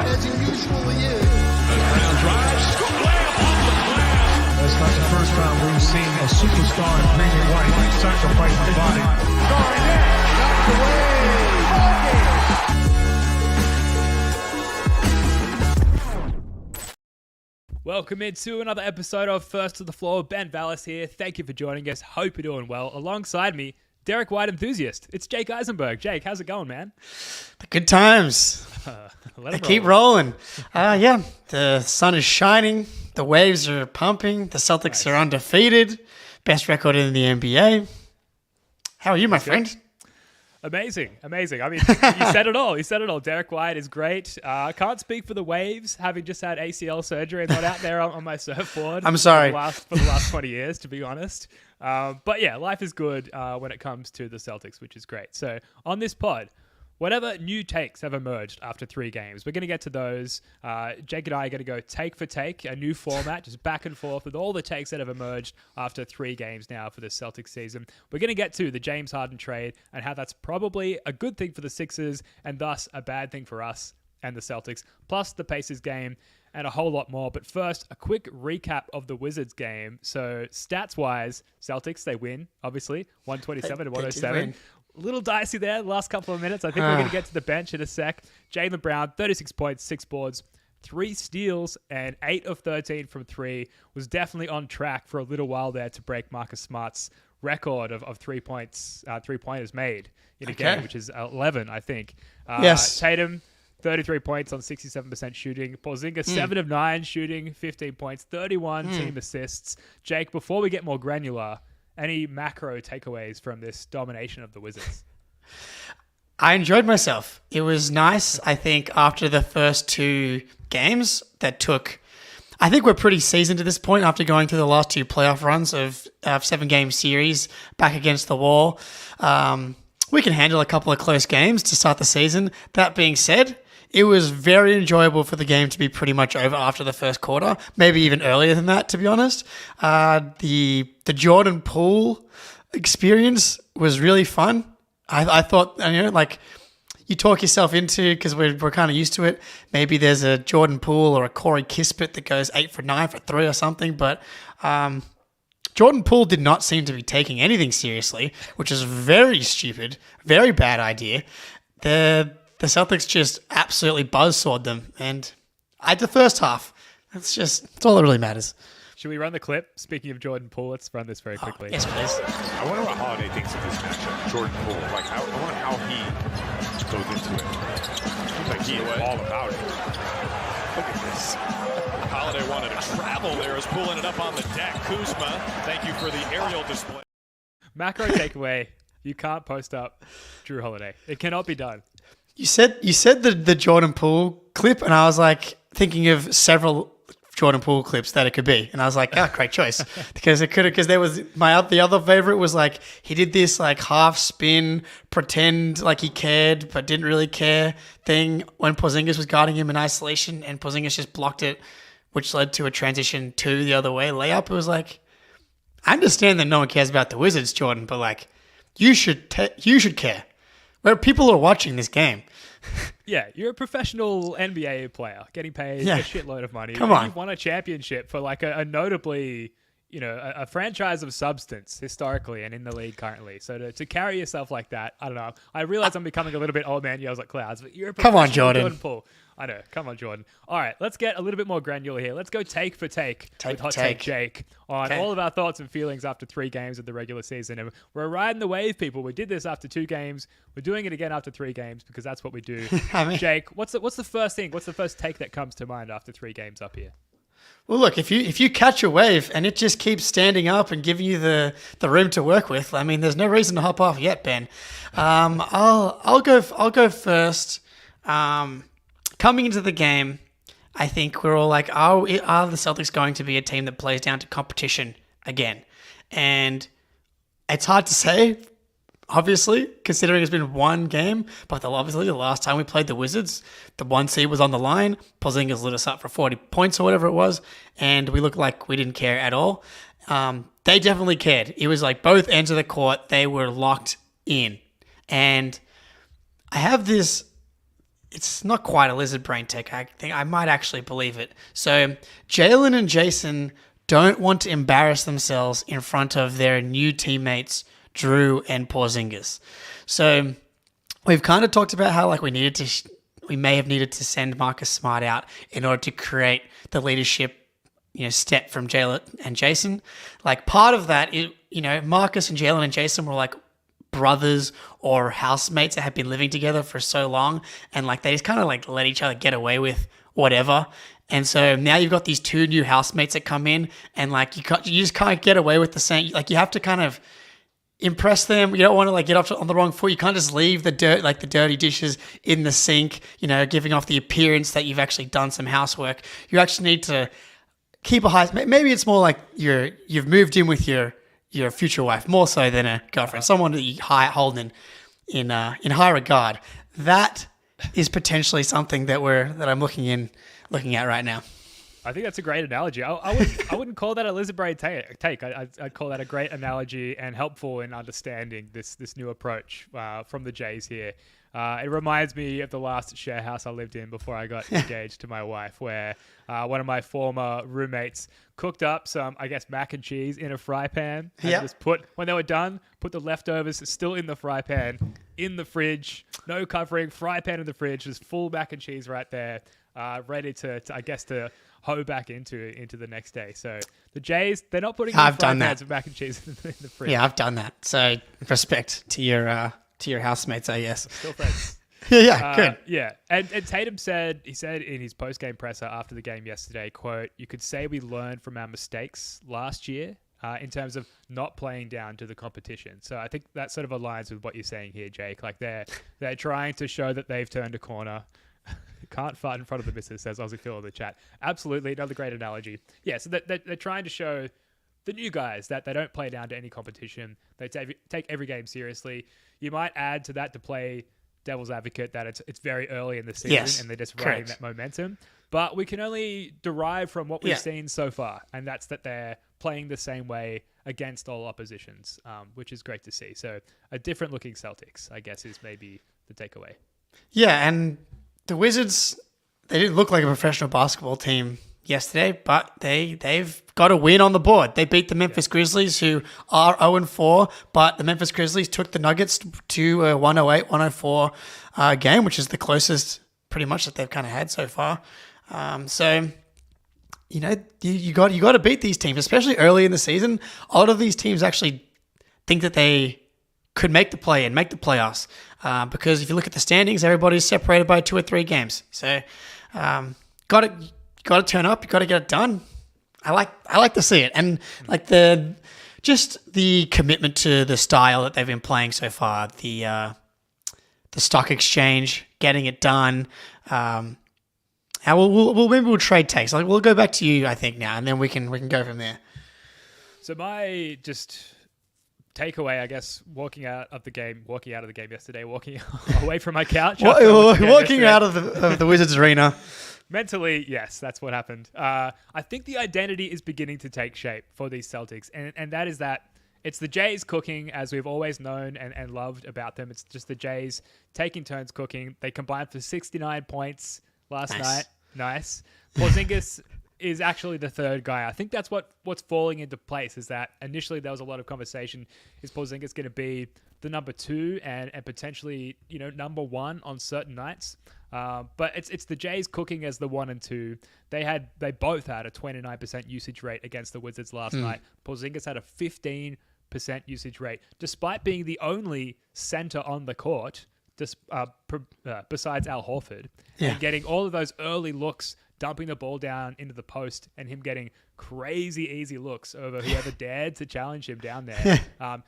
as he usually is. Brown drives, layup off the glass. That's not the first time we've seen a superstar in green and white sacrifice the body. Garnett knocked away. Welcome into another episode of First to the Floor. Ben Vallis here. Thank you for joining us. Hope you're doing well. Alongside me, Derrick White enthusiast. It's Jake Eisenberg. Jake, how's it going, man? The good times. They keep rolling. Yeah, the sun is shining. The waves are pumping. The Celtics are undefeated. Best record in the NBA. How are you, my friend? Amazing. I mean, you said it all. Derrick White is great. I can't speak for the Waves, having just had ACL surgery and not out there on my surfboard. I'm sorry. For the last 20 years, to be honest. But yeah, life is good when it comes to the Celtics, which is great. So on this pod, whatever new takes have emerged after 3 games, we're going to get to those. Jake and I are going to go take for take, a new format, just back and forth with all the takes that have emerged after 3 games now for the Celtics season. We're going to get to the James Harden trade and how that's probably a good thing for the Sixers and thus a bad thing for us and the Celtics, plus the Pacers game and a whole lot more. But first, a quick recap of the Wizards game. So stats-wise, Celtics, they win, obviously, 127 to 107. A little dicey there the last couple of minutes. I think we're going to get to the bench in a sec. Jaylen Brown, 36 points, 6 boards, 3 steals, and 8 of 13 from 3. Was definitely on track for a little while there to break Marcus Smart's record of 3-pointers made in a game, which is 11, I think. Yes. Tatum, 33 points on 67% shooting. Porzingis, 7 of 9 shooting, 15 points, 31 team assists. Jake, before we get more granular, any macro takeaways from this domination of the Wizards? I enjoyed myself. It was nice, I think, after the first 2 games that took... I think we're pretty seasoned at this point after going through the last 2 playoff runs of 7-game series back against the wall. We can handle a couple of close games to start the season. That being said, it was very enjoyable for the game to be pretty much over after the first quarter, maybe even earlier than that, to be honest. The Jordan Poole experience was really fun. I thought, you talk yourself into, because we're kind of used to it, maybe there's a Jordan Poole or a Corey Kispert that goes 8 for 9 for 3 or something, but Jordan Poole did not seem to be taking anything seriously, which is very stupid, very bad idea. The Celtics just absolutely buzzsawed them, and the first half, it's all that really matters. Should we run the clip? Speaking of Jordan Poole, let's run this very quickly. Yes, please. I wonder what Holiday thinks of this matchup. Jordan Poole, I wonder how he goes into it. Seems like he is all about it. Look at this. Holiday wanted to travel there, is pulling it up on the deck. Kuzma, thank you for the aerial display. Macro takeaway, you can't post up Drew Holiday. It cannot be done. You said the Jordan Poole clip, and I was like thinking of several Jordan Poole clips that it could be, and I was like, great choice, because there was the other favorite was like he did this like half spin, pretend like he cared but didn't really care thing when Porzingis was guarding him in isolation, and Porzingis just blocked it, which led to a transition 2 the other way layup. It was like, I understand that no one cares about the Wizards, Jordan, but like you should care. Where people are watching this game. Yeah, you're a professional NBA player getting paid a shitload of money. Come on. You've won a championship for like a notably, a franchise of substance historically and in the league currently. So to carry yourself like that, I don't know. I realize I'm becoming a little bit old man yells at clouds, but you're a professional. Come on, Jordan Poole. I know. Come on, Jordan. All right, let's get a little bit more granular here. Let's go take for take with Hot Take Jake on all of our thoughts and feelings after 3 games of the regular season. And we're riding the wave, people. We did this after 2 games. We're doing it again after 3 games because that's what we do. Jake, what's the first thing? What's the first take that comes to mind after 3 games up here? Well, look, if you catch a wave and it just keeps standing up and giving you the room to work with, I mean, there's no reason to hop off yet, Ben. I'll go first. Coming into the game, I think we're all like, are the Celtics going to be a team that plays down to competition again? And it's hard to say, obviously, considering it's been 1 game. But obviously, the last time we played the Wizards, the 1 seed was on the line. Porzingis lit us up for 40 points or whatever it was. And we looked like we didn't care at all. They definitely cared. It was like both ends of the court, they were locked in. And I have this it's not quite a lizard brain take. I think I might actually believe it. So Jalen and Jason don't want to embarrass themselves in front of their new teammates, Drew and Porzingis. So we've kind of talked about how like we may have needed to send Marcus Smart out in order to create the leadership, step from Jalen and Jason. Like part of that is, Marcus and Jalen and Jason were like brothers or housemates that had been living together for so long, and like they just kind of like let each other get away with whatever. And so now you've got these two new housemates that come in, and like you just can't get away with the same. Like you have to kind of impress them. You don't want to like get off on the wrong foot. You can't just leave the dirt, like the dirty dishes in the sink, giving off the appearance that you've actually done some housework. You actually need to keep a high. Maybe it's more like you've moved in with your future wife more so than a girlfriend, someone that you hold in high regard. That is potentially something that I'm looking at right now. I think that's a great analogy. I wouldn't call that a lizard brain take. I'd call that a great analogy and helpful in understanding this new approach from the Jays here. It reminds me of the last share house I lived in before I got engaged to my wife, where one of my former roommates cooked up some, I guess, mac and cheese in a fry pan. And just when they were done, put the leftovers still in the fry pan, in the fridge, no covering, fry pan in the fridge, just full mac and cheese right there, ready to hoe back into the next day. So the Jays, they're not putting fry pans of mac and cheese in the fridge. Yeah, I've done that. So respect to your housemates, I guess. Still friends. Yeah, good. Yeah, and Tatum said in his post-game presser after the game yesterday, quote, "You could say we learned from our mistakes last year in terms of not playing down to the competition." So I think that sort of aligns with what you're saying here, Jake. Like they're trying to show that they've turned a corner. Can't fart in front of the missus, says Aussie Phil in the chat. Absolutely, another great analogy. Yeah, so they're trying to show the new guys that they don't play down to any competition. They take every game seriously. You might add to that to play devil's advocate that it's very early in the season and they're just riding that momentum. But we can only derive from what we've seen so far, and that's that they're playing the same way against all oppositions, which is great to see. So a different looking Celtics, I guess, is maybe the takeaway. Yeah, and the Wizards, they didn't look like a professional basketball team yesterday, but they've got a win on the board. They beat the Memphis Grizzlies, who are 0-4, but the Memphis Grizzlies took the Nuggets to a 108-104 game, which is the closest pretty much that they've kind of had so far. So you got to beat these teams, especially early in the season. A lot of these teams actually think that they could make the play and make the playoffs because if you look at the standings, everybody's separated by 2 or 3 games. So got to turn up. You got to get it done. I like to see it, and like the commitment to the style that they've been playing so far. The stock exchange, getting it done. We'll trade takes. Like we'll go back to you, I think, now, and then we can go from there. So my takeaway, I guess, walking out of the game yesterday, walking away from my couch, walking out of the Wizards arena. Mentally, yes, that's what happened. I think the identity is beginning to take shape for these Celtics, and that is that it's the Jays cooking as we've always known and loved about them. It's just the Jays taking turns cooking. They combined for 69 points last night. Nice. Porzingis is actually the third guy. I think that's what's falling into place is that initially there was a lot of conversation. Is Porzingis going to be the number 2 and potentially, number 1 on certain nights? But it's the Jays cooking as the 1 and 2. They both had a 29% usage rate against the Wizards last night. Porzingis had a 15% usage rate, despite being the only center on the court, besides Al Horford, and getting all of those early looks, dumping the ball down into the post, and him getting crazy easy looks over whoever dared to challenge him down there.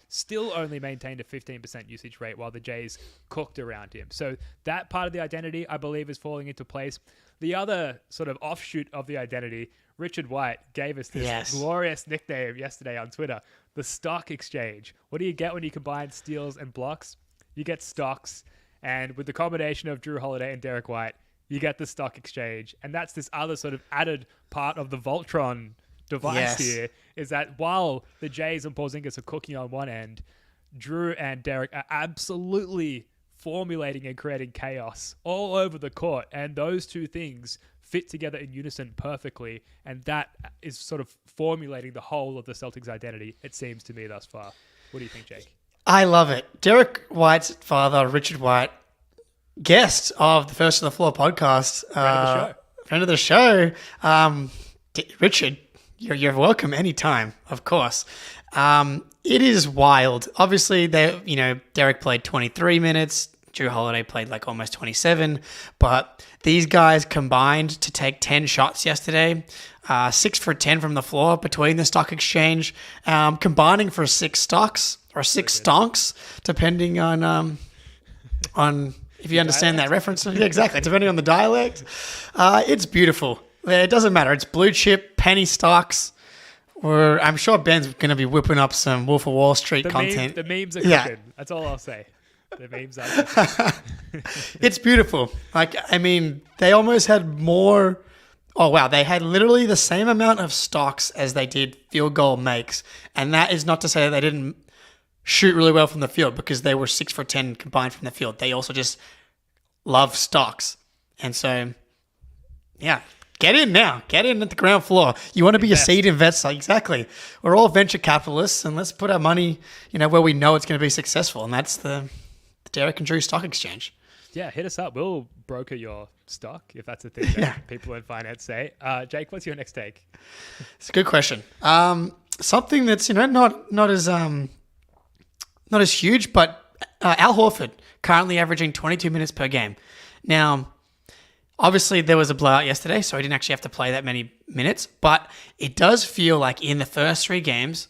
Still only maintained a 15% usage rate while the Jays cooked around him. So that part of the identity, I believe, is falling into place. The other sort of offshoot of the identity, Richard White gave us this glorious nickname yesterday on Twitter, the stock exchange. What do you get when you combine steals and blocks? You get stocks. And with the combination of Drew Holiday and Derrick White, you get the stock exchange. And that's this other sort of added part of the Voltron device here, is that while the Jays and Porzingis are cooking on one end, Drew and Derrick are absolutely formulating and creating chaos all over the court. And those two things fit together in unison perfectly. And that is sort of formulating the whole of the Celtics identity, it seems to me thus far. What do you think, Jake? I love it. Derrick White's father, Richard White, guest of the First on the Floor podcast. Friend of the show. Richard, you're welcome anytime, of course. It is wild. Obviously, Derrick played 23 minutes. Drew Holiday played like almost 27. But these guys combined to take 10 shots yesterday. 6 for 10 from the floor between the stock exchange. Combining for 6 stocks or 6 stonks, depending on if you understand that reference. Yeah, exactly. Depending on the dialect. It's beautiful. It doesn't matter. It's blue chip, penny stocks. Or I'm sure Ben's going to be whipping up some Wolf of Wall Street content. The memes are cooking. That's all I'll say. The memes are cooking. It's beautiful. They almost had more. Oh, wow. They had literally the same amount of stocks as they did field goal makes. And that is not to say that they didn't shoot really well from the field, because they were 6 for 10 combined from the field. They also just love stocks. And so, yeah. Get in now. Get in at the ground floor. You want to be a seed investor. Exactly. We're all venture capitalists, and let's put our money, where we know it's going to be successful. And that's the Derrick and Drew Stock Exchange. Yeah, hit us up. We'll broker your stock, if that's a thing that people in finance say. Jake, what's your next take? It's a good question. Something that's, not as huge, but Al Horford currently averaging 22 minutes per game. Now, obviously, there was a blowout yesterday, so he didn't actually have to play that many minutes. But it does feel like in the first 3 games,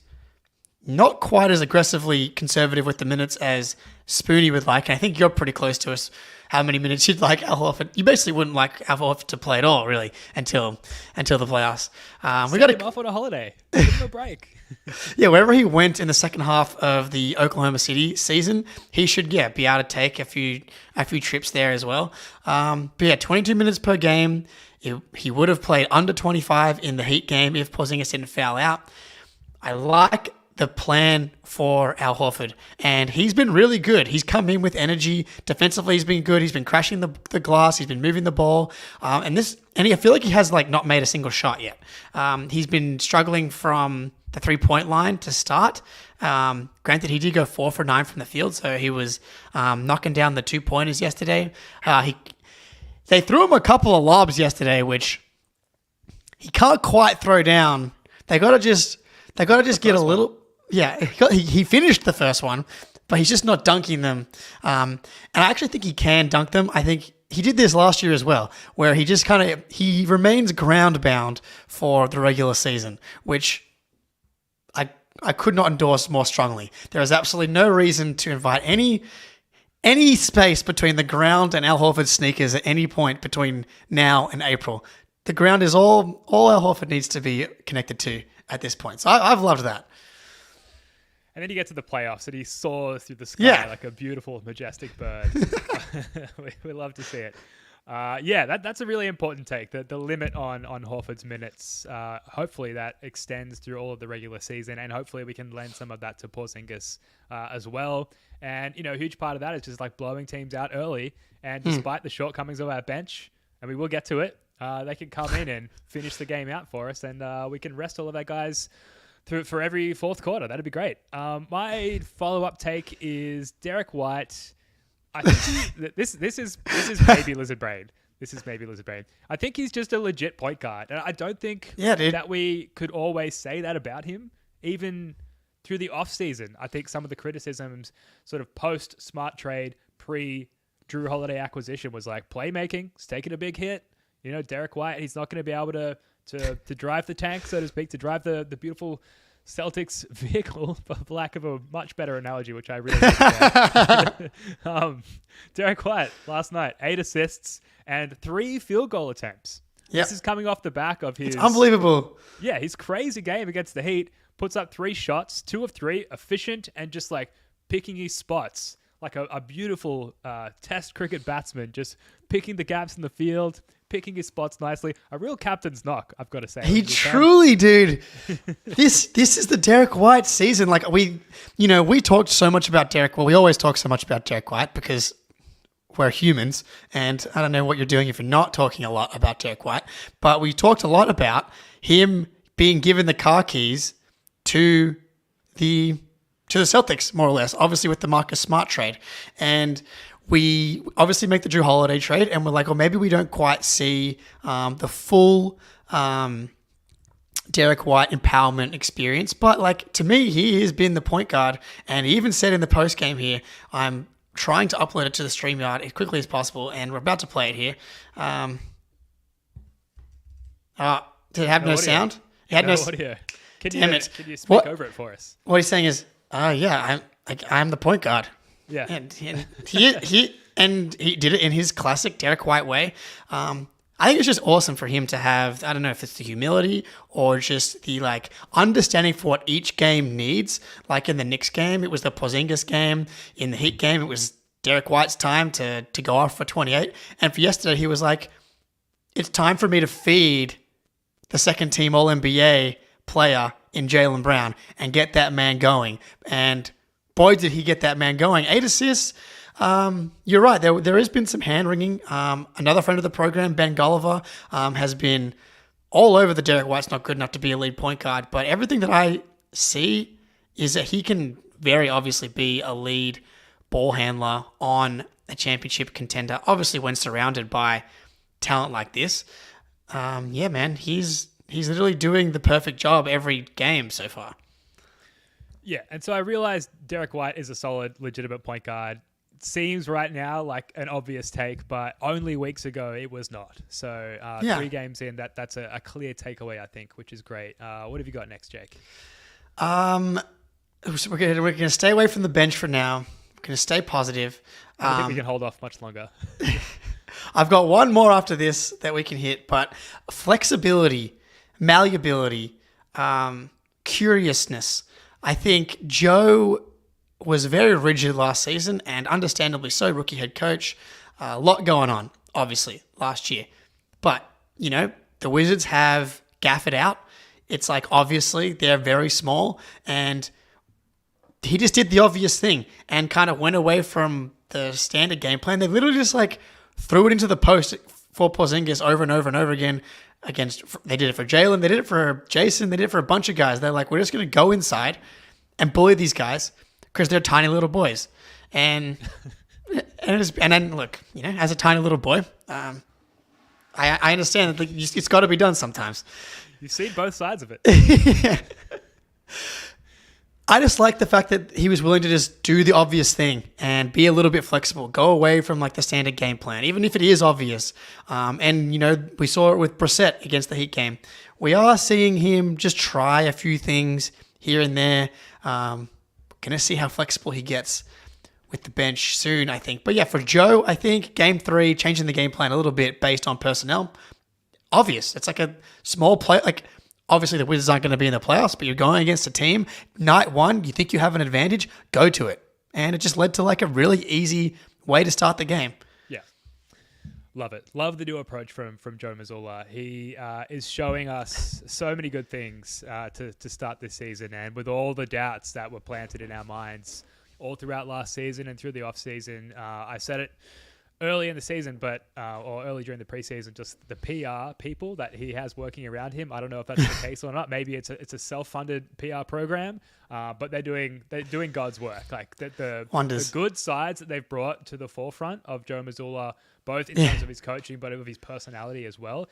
not quite as aggressively conservative with the minutes as Spoonie would like. And I think you're pretty close to us how many minutes you'd like Al Horford. You basically wouldn't like Al Horford to play at all, really, until the playoffs. We got him off on a holiday. Give him a break. Yeah, wherever he went in the second half of the Oklahoma City season, he should be able to take a few trips there as well. But yeah, 22 minutes per game. He would have played under 25 in the Heat game if Porzingis didn't foul out. I like the plan for Al Horford, and he's been really good. He's come in with energy. Defensively, he's been good. He's been crashing the glass. He's been moving the ball. I feel like he has not made a single shot yet. He's been struggling from the 3-point line to start. Granted, he did go 4 for 9 from the field, so he was knocking down the 2-pointers yesterday. They threw him a couple of lobs yesterday, which he can't quite throw down. They got to just get a little. Yeah, he finished the first one, but he's just not dunking them. And I actually think he can dunk them. I think he did this last year as well, where he just he remains ground bound for the regular season, which I could not endorse more strongly. There is absolutely no reason to invite any space between the ground and Al Horford's sneakers at any point between now and April. The ground is all Al Horford needs to be connected to at this point. So I've loved that. And then you get to the playoffs and he soars through the sky like a beautiful, majestic bird. we love to see it. That's a really important take. The limit on Horford's minutes. Hopefully that extends through all of the regular season, and hopefully we can lend some of that to Porzingis as well. And a huge part of that is just blowing teams out early. And despite the shortcomings of our bench, and we will get to it, they can come in and finish the game out for us, and we can rest all of our guys for every fourth quarter. That'd be great. My follow-up take is Derrick White. I think this is maybe Lizard Brain. This is maybe Lizard Brain. I think he's just a legit point guard. And I don't think that we could always say that about him, even through the offseason. I think some of the criticisms sort of post-smart trade, pre-Drew Holiday acquisition was playmaking. He's taking a big hit. Derrick White, he's not going to be able to drive the tank, so to speak, to drive the beautiful Celtics vehicle, for lack of a much better analogy, which I really like. Derrick White last night, 8 assists and 3 field goal attempts. Yep. This is coming off the back of his... It's unbelievable. Yeah, his crazy game against the Heat. Puts up 3 shots, 2 of 3, efficient, and just picking his spots. Like a beautiful test cricket batsman, just picking the gaps in the field, picking his spots nicely. A real captain's knock, I've got to say. He truly, dude. This is the Derrick White season. We talked so much about Derrick. Well, we always talk so much about Derrick White because we're humans, and I don't know what you're doing if you're not talking a lot about Derrick White, but we talked a lot about him being given the car keys to the Celtics, more or less, obviously with the Marcus Smart trade. And we obviously make the Drew Holiday trade, and we're like, well, maybe we don't quite see the full Derrick White empowerment experience. But like, to me, he has been the point guard, and he even said in the post game here, I'm trying to upload it to the StreamYard as quickly as possible, and we're about to play it here. Did it have no sound? It had no audio. Can you speak over it for us? What he's saying is, I'm the point guard. Yeah. And he did it in his classic Derrick White way. I think it's just awesome for him to have, I don't know if it's the humility or just the like understanding for what each game needs. Like in the Knicks game, it was the Porzingis game. In the Heat game, it was Derrick White's time to go off for 28. And for yesterday, he was like, it's time for me to feed the second team All-NBA player in Jaylen Brown and get that man going. And boy, did he get that man going. 8 assists. You're right. There has been some hand-wringing. Another friend of the program, Ben Gulliver, has been all over the Derrick White's not good enough to be a lead point guard. But everything that I see is that he can very obviously be a lead ball handler on a championship contender. Obviously, when surrounded by talent like this. Yeah, man, he's literally doing the perfect job every game so far. Yeah, and so I realized Derrick White is a solid, legitimate point guard. Seems right now like an obvious take, but only weeks ago it was not. So 3 games in, that's a clear takeaway, I think, which is great. What have you got next, Jake? So we're gonna stay away from the bench for now. We're gonna stay positive. I think we can hold off much longer. I've got one more after this that we can hit, but flexibility, malleability, curiousness. I think Joe was very rigid last season, and understandably so, rookie head coach. A lot going on, obviously, last year. But, you know, the Wizards have gaffed out. It's like, obviously, they're very small, and he just did the obvious thing and kind of went away from the standard game plan. They literally just, like, threw it into the post for Porzingis over and over and over again. They did it for Jalen, they did it for Jason, they did it for a bunch of guys. They're like, we're just going to go inside and bully these guys because they're tiny little boys. And then look, you know, as a tiny little boy, I understand that it's got to be done sometimes. You've seen both sides of it. Yeah. I just like the fact that he was willing to just do the obvious thing and be a little bit flexible, go away from like the standard game plan, even if it is obvious. And, you know, we saw it with Brissett against the Heat game. We are seeing him just try a few things here and there. Going to see how flexible he gets with the bench soon, I think. But yeah, for Joe, I think game 3, changing the game plan a little bit based on personnel, obvious. It's like a small play, like, obviously, the Wizards aren't going to be in the playoffs, but you're going against a team. Night 1, you think you have an advantage, go to it. And it just led to like a really easy way to start the game. Yeah. Love it. Love the new approach from Joe Mazzulla. He is showing us so many good things to start this season. And with all the doubts that were planted in our minds all throughout last season and through the offseason, I said it early in the season, or early during the preseason, just the PR people that he has working around him. I don't know if that's the case or not. Maybe it's a self-funded PR program, but they're doing God's work. Like the good sides that they've brought to the forefront of Joe Mazzulla, both in terms of his coaching, but of his personality as well.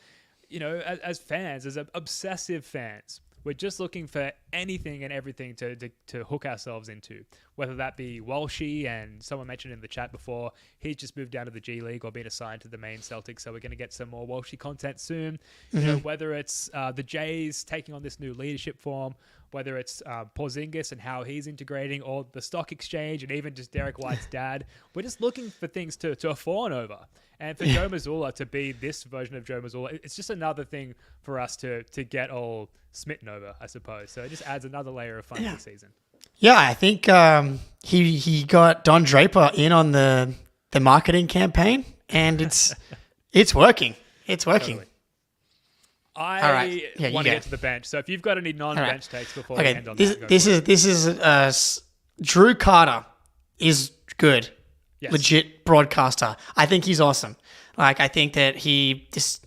You know, as fans, as obsessive fans, we're just looking for anything and everything to hook ourselves into, whether that be Walshy, and someone mentioned in the chat before, he's just moved down to the G League or been assigned to the main Celtics, so we're going to get some more Walshy content soon. Mm-hmm. You know, whether it's the Jays taking on this new leadership form, whether it's Porzingis and how he's integrating, or the stock exchange, and even just Derrick White's dad. We're just looking for things to fawn over. And for Joe Mazzulla to be this version of Joe Mazzulla, it's just another thing for us to get all smitten over, I suppose. So it just adds another layer of fun to the season. Yeah, I think he got Don Draper in on the marketing campaign, and it's working. It's working. Totally. I want to get to the bench. So if you've got any non-bench takes before we end on this is Drew Carter is good. Yes. legit broadcaster. I think he's awesome. Like, I think that he just,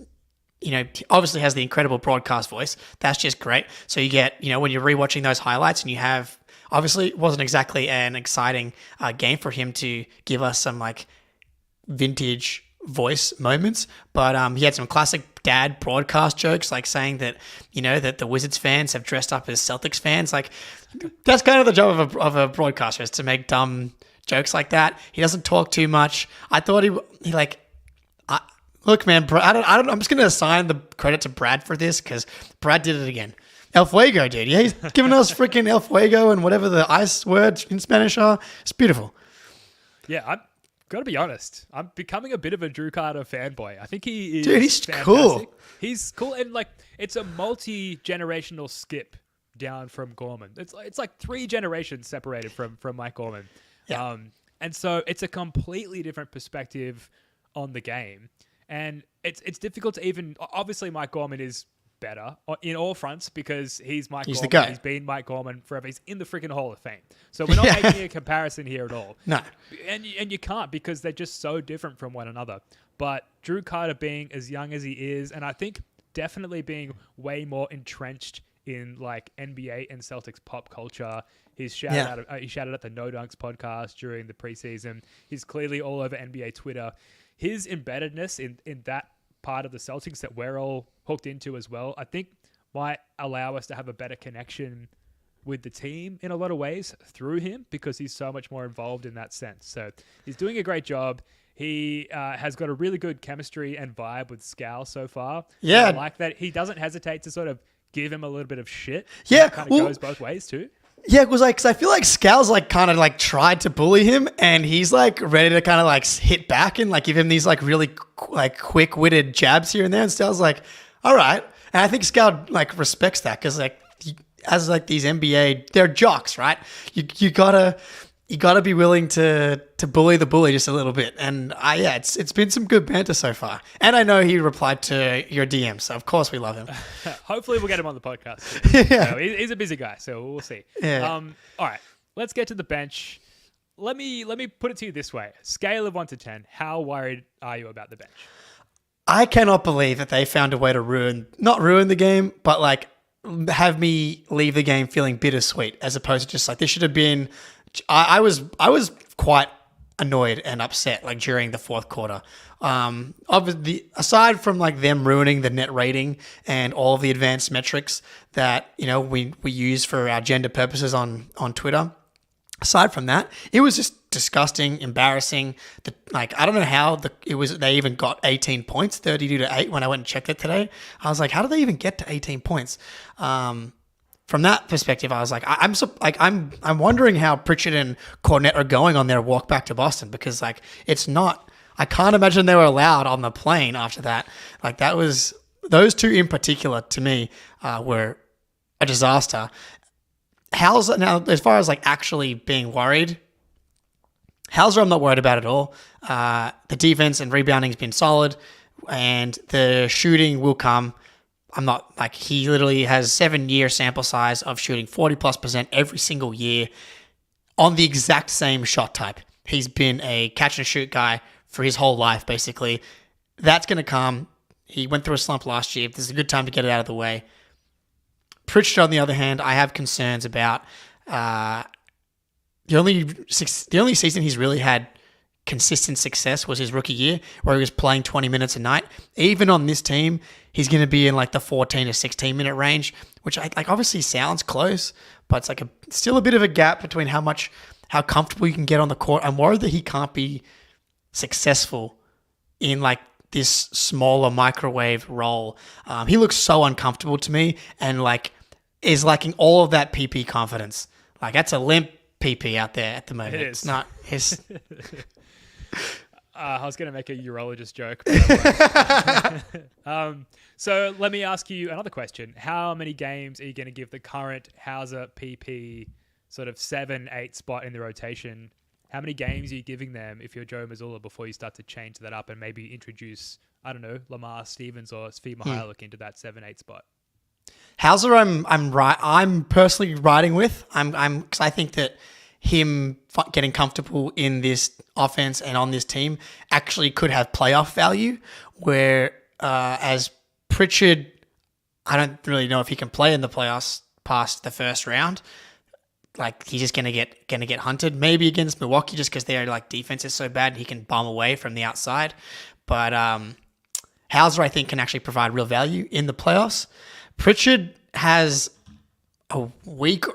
obviously has the incredible broadcast voice. That's just great. So you get, when you're rewatching those highlights and you have, obviously it wasn't exactly an exciting game for him to give us some like vintage voice moments, but he had some classic dad broadcast jokes, like saying that, that the Wizards fans have dressed up as Celtics fans. Like, that's kind of the job of a broadcaster, is to make dumb jokes like that. He doesn't talk too much. I thought look, man, I'm just going to assign the credit to Brad for this, because Brad did it again. El Fuego, dude. Yeah, he's giving us freaking El Fuego and whatever the ice words in Spanish are. It's beautiful. Yeah, I've got to be honest. I'm becoming a bit of a Drew Carter fanboy. I think he is Dude, he's fantastic. cool. He's cool, and like, it's a multi-generational skip down from Gorman. It's like 3 generations separated from Mike Gorman. Yeah. And so it's a completely different perspective on the game. And it's difficult to even... Obviously, Mike Gorman is better in all fronts because he's Mike Gorman. The guy. He's been Mike Gorman forever. He's in the freaking Hall of Fame. So we're not making a comparison here at all. No. And you can't, because they're just so different from one another. But Drew Carter being as young as he is, and I think definitely being way more entrenched in like NBA and Celtics pop culture. He shouted at the No Dunks podcast during the preseason. He's clearly all over NBA Twitter. His embeddedness in that part of the Celtics that we're all hooked into as well, I think might allow us to have a better connection with the team in a lot of ways through him, because he's so much more involved in that sense. So he's doing a great job. He has got a really good chemistry and vibe with Scal so far. Yeah. And I like that he doesn't hesitate to sort of give him a little bit of shit. Yeah, It kind of goes both ways too. Yeah, it was like, because I feel like Scal's like kind of like tried to bully him, and he's like ready to kind of like hit back and like give him these like really like quick-witted jabs here and there. And Scal's like, all right. And I think Scal like respects that, because like as like these NBA, they're jocks, right? You gotta be willing to bully the bully just a little bit. And it's been some good banter so far. And I know he replied to your DM, so of course we love him. Hopefully we'll get him on the podcast. Yeah. So he's a busy guy, so we'll see. Yeah. All right, let's get to the bench. Let me put it to you this way: scale of 1 to 10, how worried are you about the bench? I cannot believe that they found a way to not ruin the game, but like have me leave the game feeling bittersweet, as opposed to just like this should have been. I was quite annoyed and upset like during the fourth quarter. Aside from like them ruining the net rating and all of the advanced metrics that we use for our gender purposes on Twitter. Aside from that, it was just disgusting, embarrassing. I don't know how they even got 18 points, 32-8 when I went and checked it today. I was like, how did they even get to 18 points? From that perspective, I was like, I'm wondering how Pritchard and Cornette are going on their walk back to Boston, because like it's not. I can't imagine they were allowed on the plane after that. Like that was those two in particular to me were a disaster. Hauser, now as far as like actually being worried, Hauser I'm not worried about at all. The defense and rebounding has been solid, and the shooting will come. I'm not like he literally has 7-year sample size of shooting 40+% every single year on the exact same shot type. He's been a catch and shoot guy for his whole life, basically. That's going to come. He went through a slump last year. This is a good time to get it out of the way. Pritchard, on the other hand, I have concerns about. The only season he's really had consistent success was his rookie year, where he was playing 20 minutes a night. Even on this team, he's going to be in like the 14 to 16 minute range, which obviously sounds close, but it's like still a bit of a gap between how comfortable you can get on the court. I'm worried that he can't be successful in like this smaller microwave role. He looks so uncomfortable to me, and like is lacking all of that PP confidence. Like that's a limp PP out there at the moment. It is. It's not his. I was going to make a urologist joke. But so let me ask you another question. How many games are you going to give the current Hauser PP sort of 7-8 spot in the rotation? How many games are you giving them if you're Joe Mazzulla before you start to change that up and maybe introduce, I don't know, Lamar Stevens or Svi Mihailovic into that 7-8 spot? Hauser, I'm personally riding with. Because I think that him getting comfortable in this offense and on this team actually could have playoff value, where as Pritchard, I don't really know if he can play in the playoffs past the first round. Like, he's just gonna get hunted. Maybe against Milwaukee, just because their like defense is so bad, he can bomb away from the outside. But Hauser, I think, can actually provide real value in the playoffs. Pritchard has a week,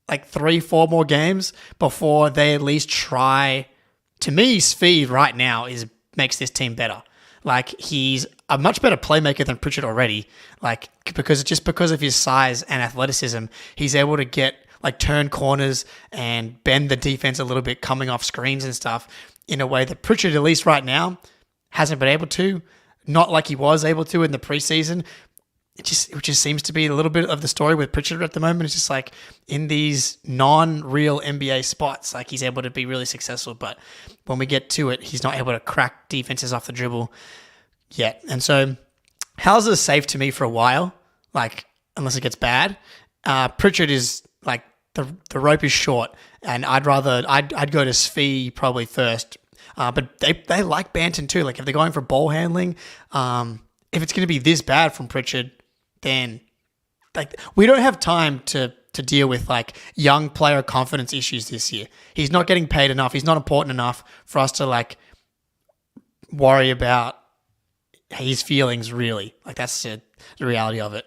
like 3-4 more games before they at least try. To me, Svi right now makes this team better. Like, he's a much better playmaker than Pritchard already. Like, because of his size and athleticism, he's able to turn corners and bend the defense a little bit, coming off screens and stuff in a way that Pritchard, at least right now, hasn't been able to. Not like he was able to in the preseason. It just seems to be a little bit of the story with Pritchard at the moment. It's just like in these non-real NBA spots, like he's able to be really successful, but when we get to it, he's not able to crack defenses off the dribble yet. And so Hauser's safe to me for a while, like unless it gets bad. Pritchard is like the rope is short, and I'd go to Svi probably first. But they like Banton too. Like if they're going for ball handling, if it's going to be this bad from Pritchard, then like we don't have time to deal with like young player confidence issues this year. He's not getting paid enough. He's not important enough for us to like worry about his feelings really. Like that's the reality of it.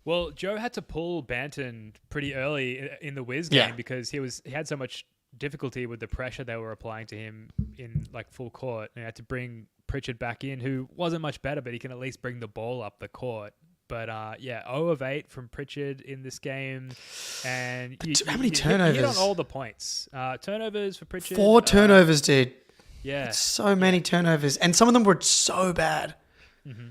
Well, Joe had to pull Banton pretty early in the Wiz game because he had so much difficulty with the pressure they were applying to him in like full court. And he had to bring Pritchard back in, who wasn't much better, but he can at least bring the ball up the court. But 0 of 8 from Pritchard in this game, and how many turnovers? He hit on all the points. Turnovers for Pritchard. 4 turnovers, dude. Yeah, that's so many turnovers, and some of them were so bad. Mm-hmm.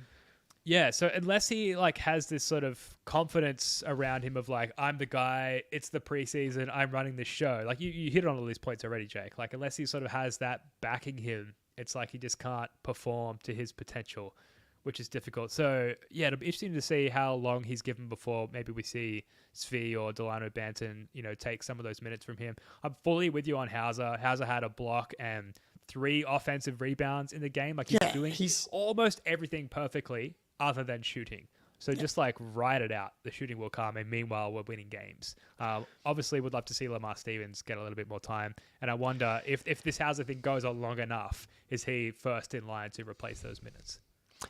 Yeah, so unless he like has this sort of confidence around him of like, I'm the guy, it's the preseason, I'm running the show. Like you hit on all these points already, Jake. Like unless he sort of has that backing him, it's like he just can't perform to his potential, which is difficult. So yeah, it'll be interesting to see how long he's given before maybe we see Svi or Delano Banton, take some of those minutes from him. I'm fully with you on Hauser. Hauser had a block and 3 offensive rebounds in the game. Like he's almost everything perfectly other than shooting. So just like ride it out. The shooting will come, and meanwhile we're winning games. Obviously, would love to see Lamar Stevens get a little bit more time. And I wonder if this Hauser thing goes on long enough, is he first in line to replace those minutes?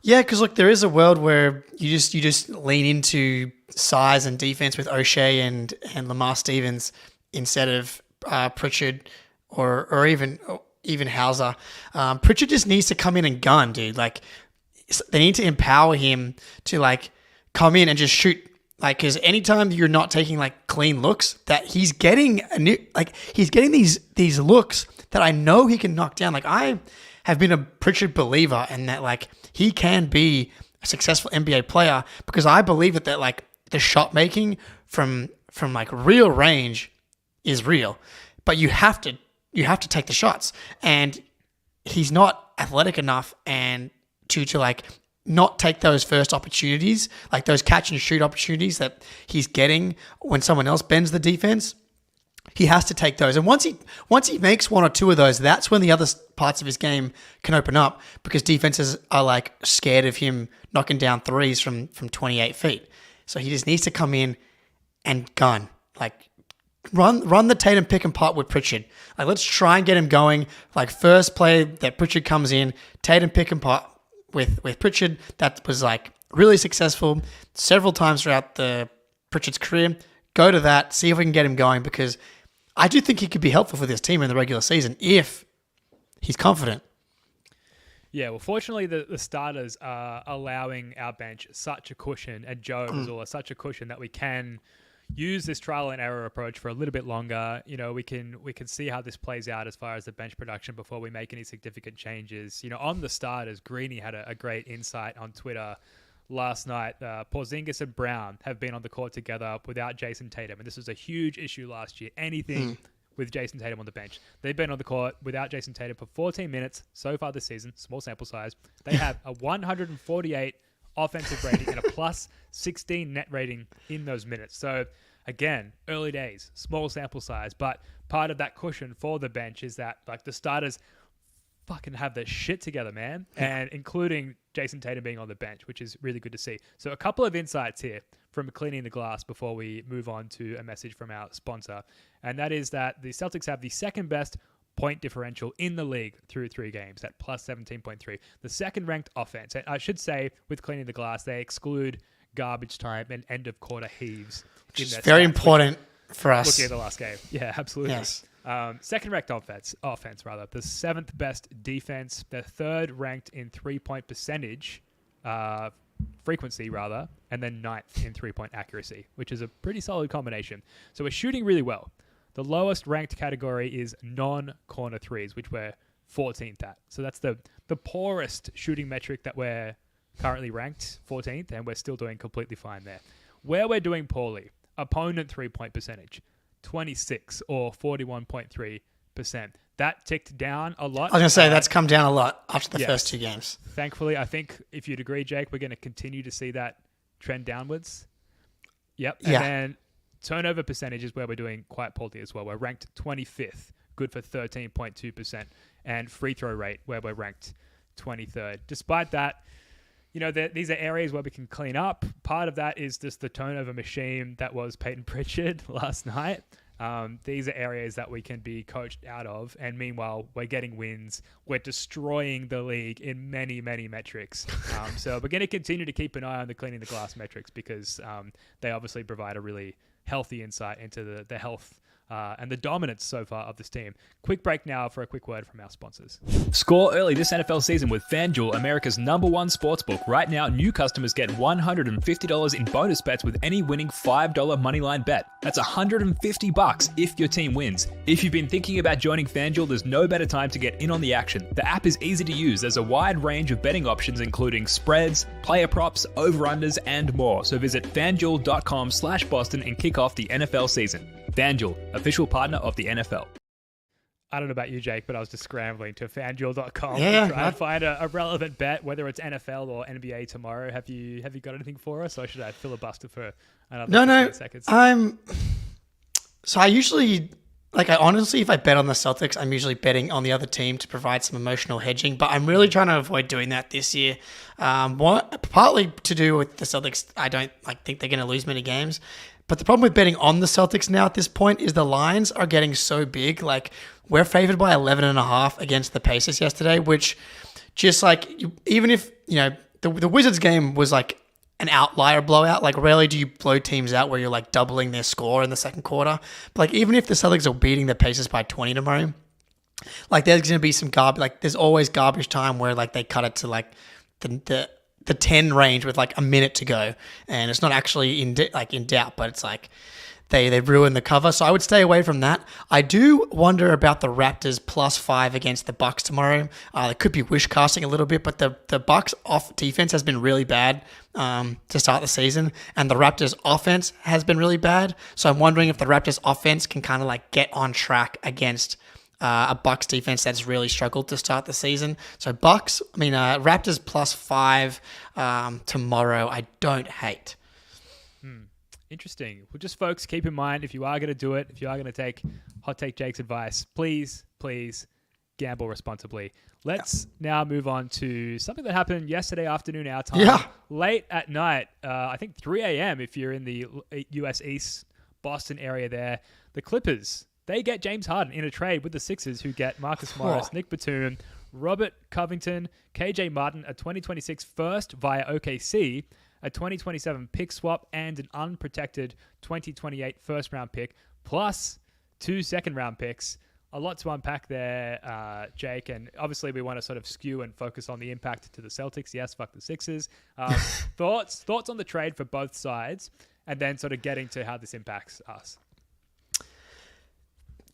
Yeah, because look, there is a world where you just lean into size and defense with O'Shea and Lamar Stevens instead of Pritchard or even Hauser. Pritchard just needs to come in and gun, dude. Like they need to empower him to like come in and just shoot. Like, because anytime you're not taking like clean looks, that he's getting these looks that I know he can knock down. Like I have been a Pritchard believer, and that like he can be a successful NBA player because I believe that like the shot making from like real range is real, but you have to take the shots, and he's not athletic enough and to like not take those first opportunities, like those catch and shoot opportunities that he's getting when someone else bends the defense. He has to take those. And once he makes 1 or 2 of those, that's when the other parts of his game can open up, because defenses are like scared of him knocking down threes from 28 feet. So he just needs to come in and gun. Like run the Tatum pick and pop with Pritchard. Like let's try and get him going. Like first play that Pritchard comes in, Tatum pick and pop with Pritchard. That was like really successful several times throughout Pritchard's career. Go to that, see if we can get him going, because I do think he could be helpful for this team in the regular season if he's confident. Yeah, well, fortunately, the starters are allowing our bench such a cushion, and Joe Mazzulla such a cushion that we can use this trial and error approach for a little bit longer. We can see how this plays out as far as the bench production before we make any significant changes. On the starters, Greeny had a great insight on Twitter last night. Porzingis and Brown have been on the court together without Jason Tatum, and this was a huge issue last year. Anything with Jason Tatum on the bench. They've been on the court without Jason Tatum for 14 minutes so far this season, small sample size. They have a 148 offensive rating and a plus 16 net rating in those minutes. So again, early days, small sample size, but part of that cushion for the bench is that like the starters fucking have their shit together, man, and including Jason Tatum being on the bench, which is really good to see. So a couple of insights here from Cleaning the Glass before we move on to a message from our sponsor, and that is that the Celtics have the second best point differential in the league through 3 games at plus 17.3. The second ranked offense. And I should say with Cleaning the Glass, they exclude garbage time and end of quarter heaves. Which is very important for us. Looking at the last game. Yeah, absolutely. Yes. Second ranked offense, the 7th best defense, the 3rd ranked in 3-point percentage, frequency rather, and then 9th in 3-point accuracy, which is a pretty solid combination. So we're shooting really well. The lowest ranked category is non-corner threes, which we're 14th at. So that's the poorest shooting metric that we're currently ranked 14th, and we're still doing completely fine there. Where we're doing poorly, opponent 3-point percentage, 26 or 41.3%. That ticked down a lot. I was going to say that's come down a lot after the first 2 games. Thankfully, I think if you'd agree, Jake, we're going to continue to see that trend downwards. Yep. And then turnover percentage is where we're doing quite poorly as well. We're ranked 25th, good for 13.2%. And free throw rate, where we're ranked 23rd. Despite that, you know, these are areas where we can clean up. Part of that is just the turnover machine that was Peyton Pritchard last night. These are areas that we can be coached out of. And meanwhile, we're getting wins. We're destroying the league in many, many metrics. So we're going to continue to keep an eye on the Cleaning the Glass metrics because they obviously provide a really healthy insight into the health and the dominance so far of this team. Quick break now for a quick word from our sponsors. Score early this NFL season with FanDuel, America's #1 sportsbook. Right now, new customers get $150 in bonus bets with any winning $5 moneyline bet. That's $150 if your team wins. If you've been thinking about joining FanDuel, there's no better time to get in on the action. The app is easy to use. There's a wide range of betting options, including spreads, player props, over-unders, and more. So visit FanDuel.com/Boston and kick off the NFL season. FanDuel, official partner of the NFL. I don't know about you, Jake, but I was just scrambling to FanDuel.com to try and find a relevant bet, whether it's NFL or NBA tomorrow. Have you got anything for us, or should I filibuster for another 15 seconds? So I usually, honestly, if I bet on the Celtics, I'm usually betting on the other team to provide some emotional hedging, but I'm really trying to avoid doing that this year. Partly to do with the Celtics, I don't think they're going to lose many games. But the problem with betting on the Celtics now at this point is the lines are getting so big. We're favored by 11.5 against the Pacers yesterday, which just even if, the Wizards game was an outlier blowout. Rarely do you blow teams out where you're doubling their score in the second quarter. But even if the Celtics are beating the Pacers by 20 tomorrow, there's going to be some garbage. There's always garbage time where they cut it to the 10 range with a minute to go, and it's not actually in doubt, but it's they ruin the cover. So I would stay away from that. I do wonder about the Raptors +5 against the Bucks tomorrow. They could be wish casting a little bit, but the Bucks off defense has been really bad to start the season, and the Raptors offense has been really bad. So I'm wondering if the Raptors offense can kind of get on track against a Bucks defense that's really struggled to start the season. So Raptors +5 tomorrow, I don't hate. Interesting. Well, just folks, keep in mind, if you are going to do it, if you are going to take Hot Take Jake's advice, please gamble responsibly. Let's now move on to something that happened yesterday afternoon our time. Late at night, I think 3 a.m. if you're in the US East Boston area there. The Clippers, they get James Harden in a trade with the Sixers, who get Marcus Morris, Nick Batum, Robert Covington, KJ Martin, a 2026 first via OKC, a 2027 pick swap, and an unprotected 2028 first-round pick, plus 2 second-round picks. A lot to unpack there, Jake, and obviously we want to sort of skew and focus on the impact to the Celtics. Yes, fuck the Sixers. Thoughts on the trade for both sides, and then sort of getting to how this impacts us.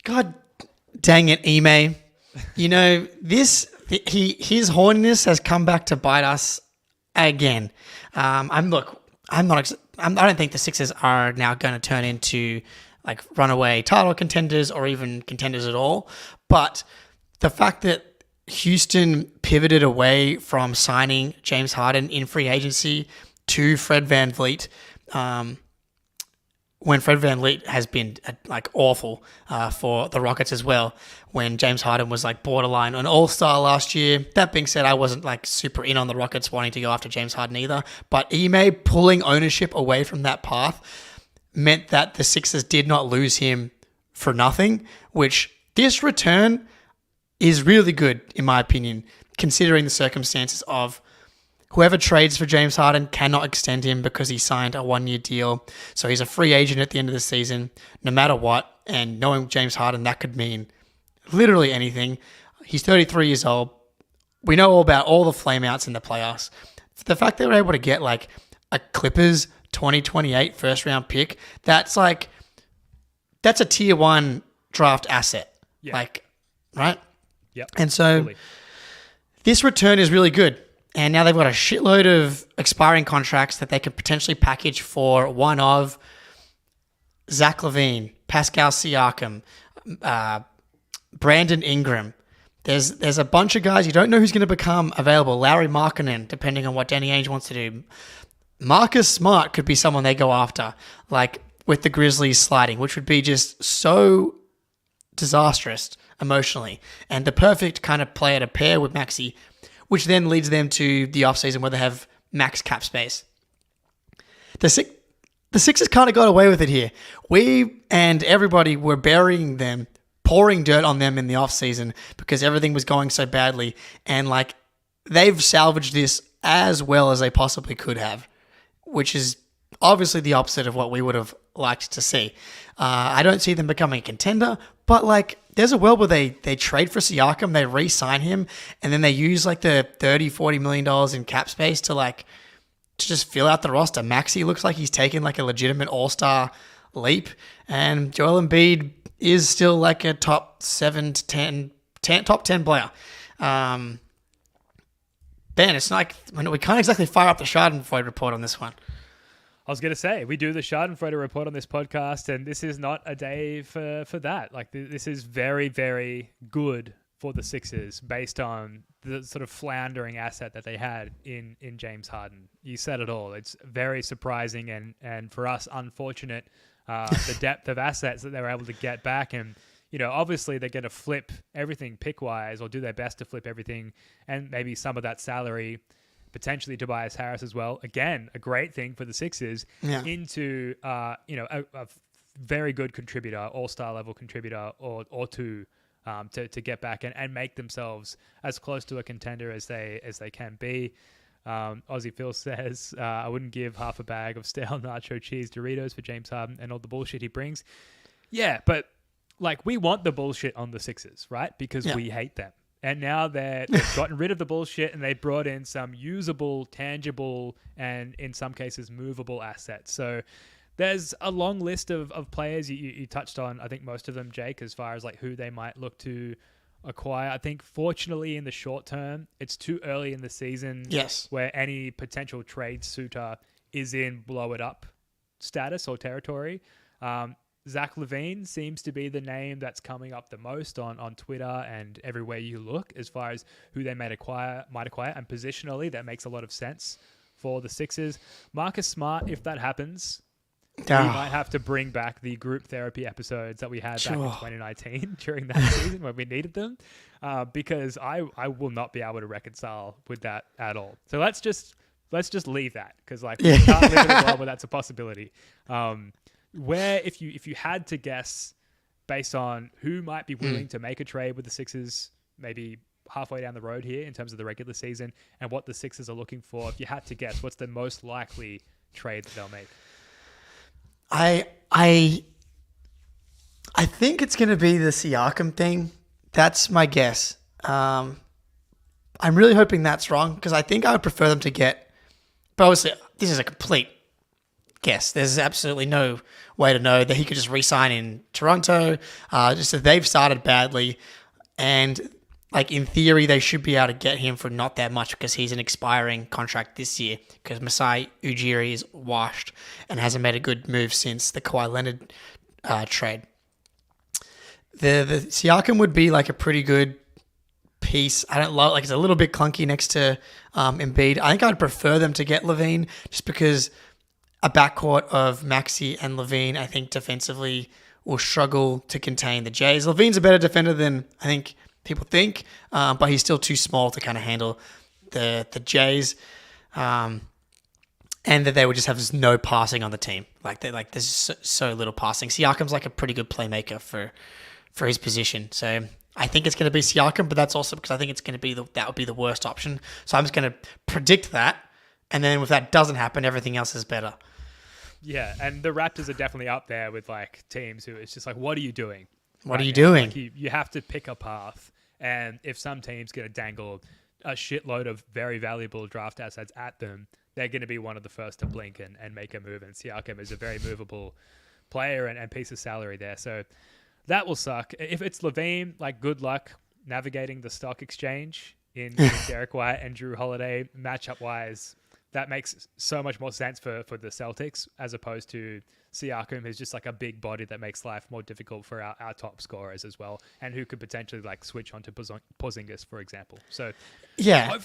God dang it, Ime. His horniness has come back to bite us again. I don't think the Sixers are now going to turn into runaway title contenders or even contenders at all. But the fact that Houston pivoted away from signing James Harden in free agency to Fred VanVleet, when Fred VanVleet has been like awful for the Rockets as well, when James Harden was like borderline an all-star last year. That being said, I wasn't like super in on the Rockets wanting to go after James Harden either, but Ime pulling ownership away from that path meant that the Sixers did not lose him for nothing, which this return is really good in my opinion, considering the circumstances of whoever trades for James Harden cannot extend him because he signed a 1-year deal. So he's a free agent at the end of the season, no matter what. And knowing James Harden, that could mean literally anything. He's 33 years old. We know all about all the flameouts in the playoffs. The fact they were able to get like a Clippers 2028 first round pick, that's a tier 1 draft asset. Yeah. Like, right? Yep. And so this return is really good. And now they've got a shitload of expiring contracts that they could potentially package for one of Zach LaVine, Pascal Siakam, Brandon Ingram. There's a bunch of guys. You don't know who's going to become available. Larry Markkinen, depending on what Danny Ainge wants to do. Marcus Smart could be someone they go after, like with the Grizzlies sliding, which would be just so disastrous emotionally. And the perfect kind of player to pair with Maxey, which then leads them to the offseason where they have max cap space. The Sixers kind of got away with it here. We and everybody were burying them, pouring dirt on them in the offseason because everything was going so badly. And like they've salvaged this as well as they possibly could have, which is obviously the opposite of what we would have liked to see. I don't see them becoming a contender, but like there's a world where they trade for Siakam, they re-sign him, and then they use like the $30-40 million in cap space to just fill out the roster. Maxey looks like he's taken like a legitimate all-star leap, and Joel Embiid is still like a top 7 to 10 top 10 player. Ben, it's like we can't exactly fire up the Schadenfreude report on this one. I was going to say, we do the Schadenfreude report on this podcast, and this is not a day for that. Like, this is very, very good for the Sixers based on the sort of floundering asset that they had in James Harden. You said it all. It's very surprising and for us, unfortunate, the depth of assets that they were able to get back. And, you know, obviously they're going to flip everything pick-wise or do their best to flip everything and maybe some of that salary, potentially Tobias Harris as well. Again, a great thing for the Sixers into, a very good contributor, all-star level contributor or two to get back and make themselves as close to a contender as they can be. Aussie Phil says, I wouldn't give half a bag of stale nacho cheese Doritos for James Harden and all the bullshit he brings. Yeah, but like we want the bullshit on the Sixers, right? Because we hate them. And now they've gotten rid of the bullshit and they brought in some usable, tangible, and in some cases movable assets. So there's a long list of players. You touched on, I think, most of them, Jake, as far as like who they might look to acquire. I think fortunately in the short term, it's too early in the season where any potential trade suitor is in blow it up status or territory. Zach LaVine seems to be the name that's coming up the most on Twitter and everywhere you look as far as who they might acquire, and positionally that makes a lot of sense for the Sixers. Marcus Smart, if that happens, we might have to bring back the group therapy episodes that we had back in 2019 during that season when we needed them, because I will not be able to reconcile with that at all. So let's just leave that because we can't live in a world where that's a possibility. Where if you had to guess based on who might be willing to make a trade with the Sixers, maybe halfway down the road here in terms of the regular season and what the Sixers are looking for, if you had to guess, what's the most likely trade that they'll make? I think it's going to be the Siakam thing. That's my guess. I'm really hoping that's wrong because I think I would prefer them to get, but obviously this is a complete guess. There's absolutely no way to know that he could just re-sign in Toronto. Just that they've started badly, and like in theory, they should be able to get him for not that much because he's an expiring contract this year. Because Masai Ujiri is washed and hasn't made a good move since the Kawhi Leonard trade. The Siakam would be like a pretty good piece. I don't love it's a little bit clunky next to Embiid. I think I'd prefer them to get LaVine just because a backcourt of Maxey and Levine, I think defensively will struggle to contain the Jays. Levine's a better defender than I think people think, but he's still too small to kind of handle the Jays. And that they would just have no passing on the team. There's so little passing. Siakam's like a pretty good playmaker for his position. So I think it's going to be Siakam, but that's also because I think it's going to be that would be the worst option. So I'm just going to predict that. And then if that doesn't happen, everything else is better. Yeah, and the Raptors are definitely up there with like teams who it's just like, what are you doing? What are you doing? Like you have to pick a path. And if some team's going to dangle a shitload of very valuable draft assets at them, they're going to be one of the first to blink and make a move. And Siakam is a very movable player and piece of salary there. So that will suck. If it's Levine, like good luck navigating the stock exchange in Derrick White and Drew Holiday matchup-wise. That makes so much more sense for the Celtics as opposed to Siakam, who's just like a big body that makes life more difficult for our top scorers as well, and who could potentially like switch onto Porzingis, for example. So yeah,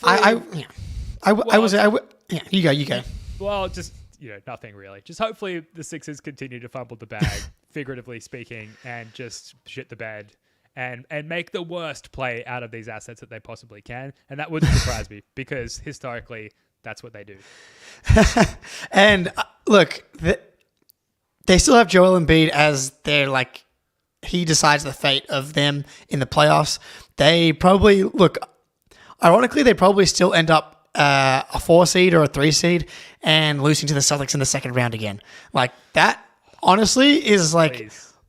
you go. Well, just nothing really. Just hopefully the Sixers continue to fumble the bag, figuratively speaking, and just shit the bed. And make the worst play out of these assets that they possibly can, and that wouldn't surprise me because historically that's what they do. And look, they still have Joel Embiid as their he decides the fate of them in the playoffs. They probably ironically, they probably still end up a 4 seed or a 3 seed and losing to the Celtics in the second round again. Like that, honestly, is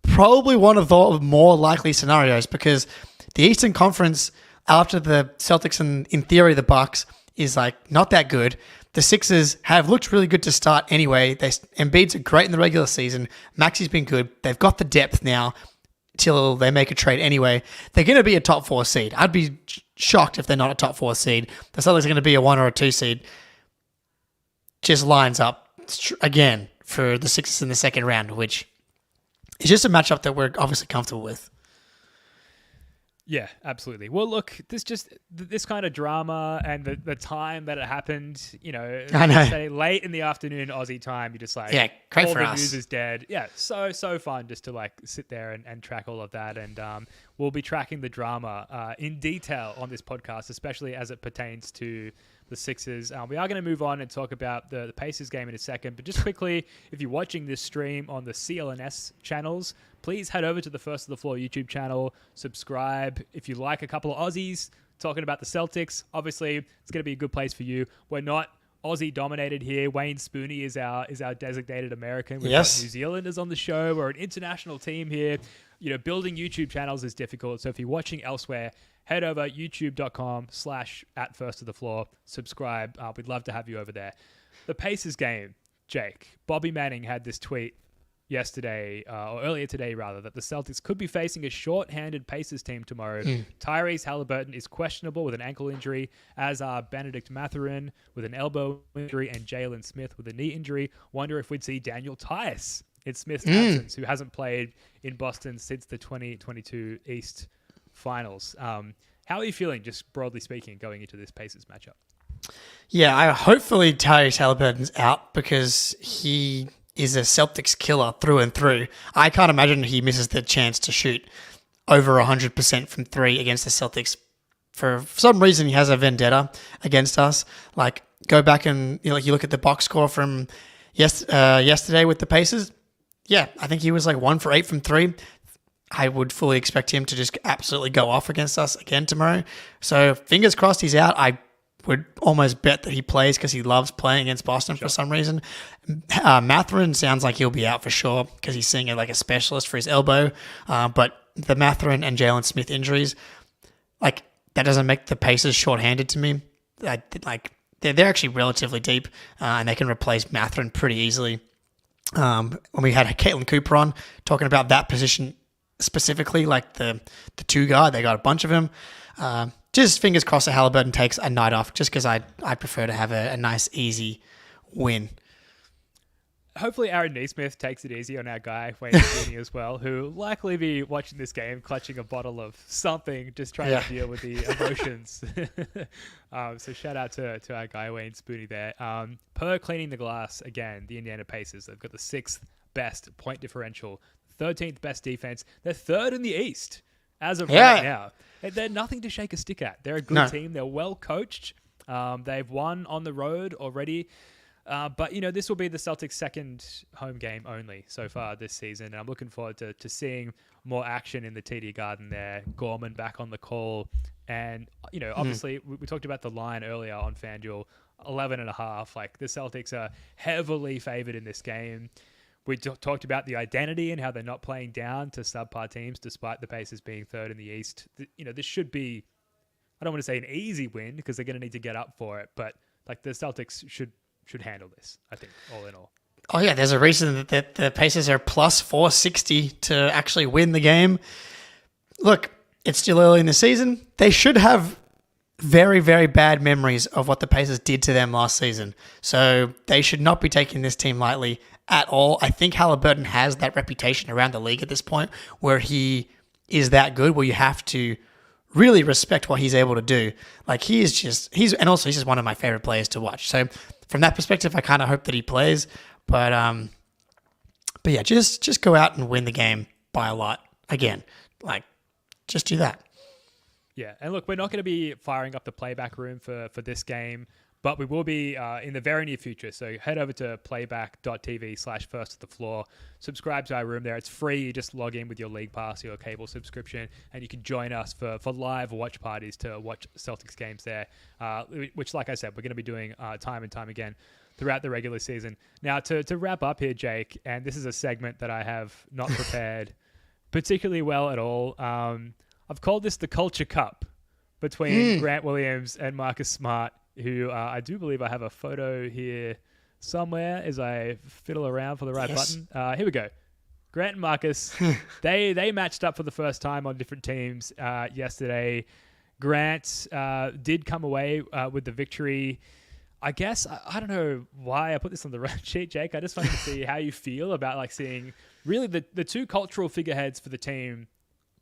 probably one of the more likely scenarios because the Eastern Conference after the Celtics and in theory the Bucks is not that good. The Sixers have looked really good to start anyway. Embiid's great in the regular season. Maxey's been good. They've got the depth now till they make a trade anyway. They're going to be a top 4 seed. I'd be shocked if they're not a top 4 seed. The Celtics are going to be a 1 or a 2 seed. Just lines up again for the Sixers in the second round, which is just a matchup that we're obviously comfortable with. Yeah, absolutely. Well, look, this kind of drama and the time that it happened, I know. Say late in the afternoon Aussie time, you're just great all for the us. news is dead. Yeah, so fun just to sit there and track all of that. And we'll be tracking the drama in detail on this podcast, especially as it pertains to the Sixers. We are going to move on and talk about the Pacers game in a second. But just quickly, if you're watching this stream on the CLNS channels, please head over to the First of the Floor YouTube channel, subscribe. If you like a couple of Aussies talking about the Celtics, obviously it's going to be a good place for you. We're not Aussie dominated here. Wayne Spooney is our designated American. We've got New Zealanders on the show. We're an international team here. Building YouTube channels is difficult. So if you're watching elsewhere, head over youtube.com/@firstofthefloor. Subscribe. We'd love to have you over there. The Pacers game, Jake. Bobby Manning had this tweet yesterday, or earlier today rather, that the Celtics could be facing a short-handed Pacers team tomorrow. Tyrese Halliburton is questionable with an ankle injury, as are Benedict Mathurin with an elbow injury and Jalen Smith with a knee injury. Wonder if we'd see Daniel Tice in Smith's absence, who hasn't played in Boston since the 2022 East Finals. How are you feeling, just broadly speaking, going into this Pacers matchup? Yeah, hopefully Tyrese Halliburton's out because he is a Celtics killer through and through. I can't imagine he misses the chance to shoot over 100% from 3 against the Celtics. For some reason, he has a vendetta against us. Go back and you look at the box score from yesterday with the Pacers. Yeah, I think he was 1 for 8 from 3. I would fully expect him to just absolutely go off against us again tomorrow. So fingers crossed he's out. I would almost bet that he plays because he loves playing against Boston for some reason. Mathurin sounds like he'll be out for sure because he's seeing a specialist for his elbow. But the Mathurin and Jalen Smith injuries, that doesn't make the Pacers shorthanded to me. They're actually relatively deep and they can replace Mathurin pretty easily. When we had Caitlin Cooper on talking about that position specifically, the 2 guy, they got a bunch of him. Just fingers crossed that Halliburton takes a night off just because I prefer to have a nice, easy win. hopefully Aaron Neesmith takes it easy on our guy, Wayne Sweeney, as well, who will likely be watching this game, clutching a bottle of something, just trying to deal with the emotions. So shout out to our guy, Wayne Spooney there. Per cleaning the glass, again, the Indiana Pacers, they've got the 6th best point differential, 13th best defense. They're 3rd in the East as of right now. They're nothing to shake a stick at. They're a good team. They're well coached. They've won on the road already. But, this will be the Celtics' second home game only so far this season. And I'm looking forward to seeing more action in the TD Garden there. Gorman back on the call. And, obviously, we talked about the line earlier on FanDuel, 11.5. Like, the Celtics are heavily favored in this game. We talked about the identity and how they're not playing down to subpar teams, despite the Pacers being 3rd in the East. This should be, I don't want to say an easy win because they're going to need to get up for it. But, like, the Celtics should handle this, I think, all in all. Oh, yeah, there's a reason that the Pacers are plus 460 to actually win the game. Look, it's still early in the season. They should have very, very bad memories of what the Pacers did to them last season. So they should not be taking this team lightly at all. I think Halliburton has that reputation around the league at this point where he is that good, where you have to really respect what he's able to do. Like, he's just one of my favorite players to watch. So from that perspective, I kind of hope that he plays. But yeah, just go out and win the game by a lot. Again, like, just do that. Yeah, and look, we're not going to be firing up the playback room for this game, but we will be in the very near future. So head over to playback.tv/first at the floor. Subscribe to our room there. It's free. You just log in with your league pass, your cable subscription, and you can join us for live watch parties to watch Celtics games there, which, like I said, we're going to be doing time and time again throughout the regular season. Now, to wrap up here, Jake, and this is a segment that I have not prepared particularly well at all. I've called this the Culture Cup between Grant Williams and Marcus Smart, who I do believe I have a photo here somewhere as I fiddle around for the right button. Here we go. Grant and Marcus, they matched up for the first time on different teams yesterday. Grant did come away with the victory. I guess, I don't know why I put this on the run sheet, Jake. I just wanted to see how you feel about like seeing really the two cultural figureheads for the team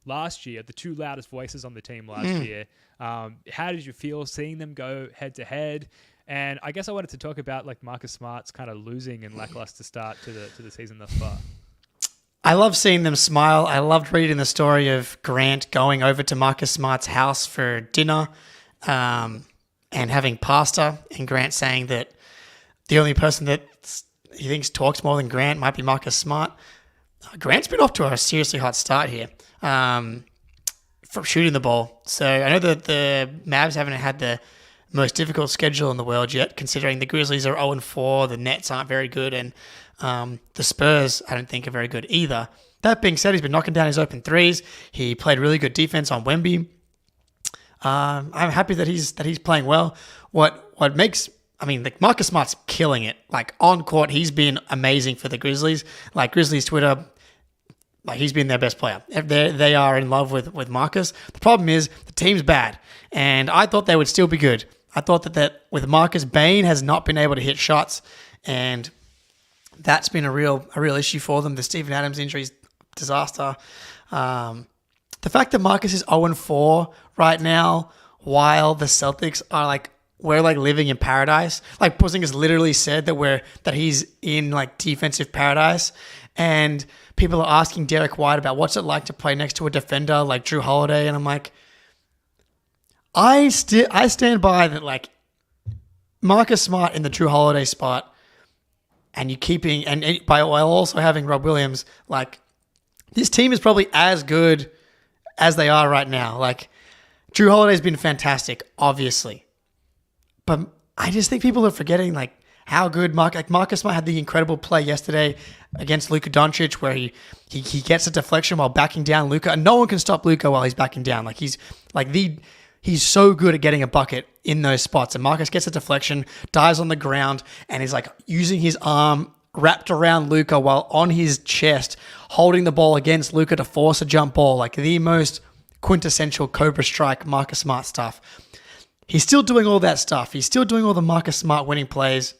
last year, the two loudest voices on the team last year. How did you feel seeing them go head to head? And I guess I wanted to talk about like Marcus Smart's kind of losing and lackluster start to the season thus far. I love seeing them smile. I loved reading the story of Grant going over to Marcus Smart's house for dinner and having pasta, and Grant saying that the only person that he thinks talks more than Grant might be Marcus Smart. Grant's been off to a seriously hot start here from shooting the ball. So I know that the Mavs haven't had the most difficult schedule in the world yet, considering the Grizzlies are 0-4, the Nets aren't very good, and the Spurs I don't think are very good either. That being said, he's been knocking down his open threes. He played really good defense on Wemby. I'm happy that he's playing well. What makes, I mean, like Marcus Smart's killing it. Like on court, he's been amazing for the Grizzlies. Like Grizzlies Twitter, like he's been their best player. They are in love with Marcus. The problem is the team's bad, and I thought they would still be good. I thought that with Marcus, Bane has not been able to hit shots, and that's been a real issue for them. The Steven Adams injury is disaster. The fact that Marcus is 0-4 right now, while the Celtics are like, we're like living in paradise. Like Porzingis literally said that he's in like defensive paradise, and people are asking Derrick White about what's it like to play next to a defender like Drew Holiday, and I'm like, I stand by that. Like Marcus Smart in the Drew Holiday spot, and you keeping while also having Rob Williams. Like this team is probably as good as they are right now. Like Drew Holiday's been fantastic, obviously, but I just think people are forgetting like how good Marcus Smart had the incredible play yesterday against Luka Doncic, where he gets a deflection while backing down Luka, and no one can stop Luka while he's backing down. Like he's so good at getting a bucket in those spots, and Marcus gets a deflection, dives on the ground, and is like using his arm wrapped around Luka while on his chest, holding the ball against Luka to force a jump ball. Like the most quintessential Cobra Strike Marcus Smart stuff. He's still doing all that stuff. He's still doing all the Marcus Smart winning plays.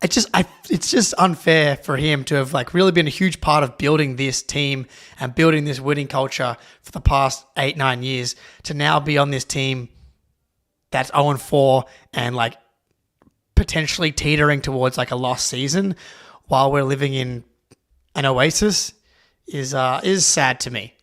it's just unfair for him to have like really been a huge part of building this team and building this winning culture for the past 8-9 years to now be on this team that's 0-4 and like potentially teetering towards like a lost season while we're living in an oasis is sad to me.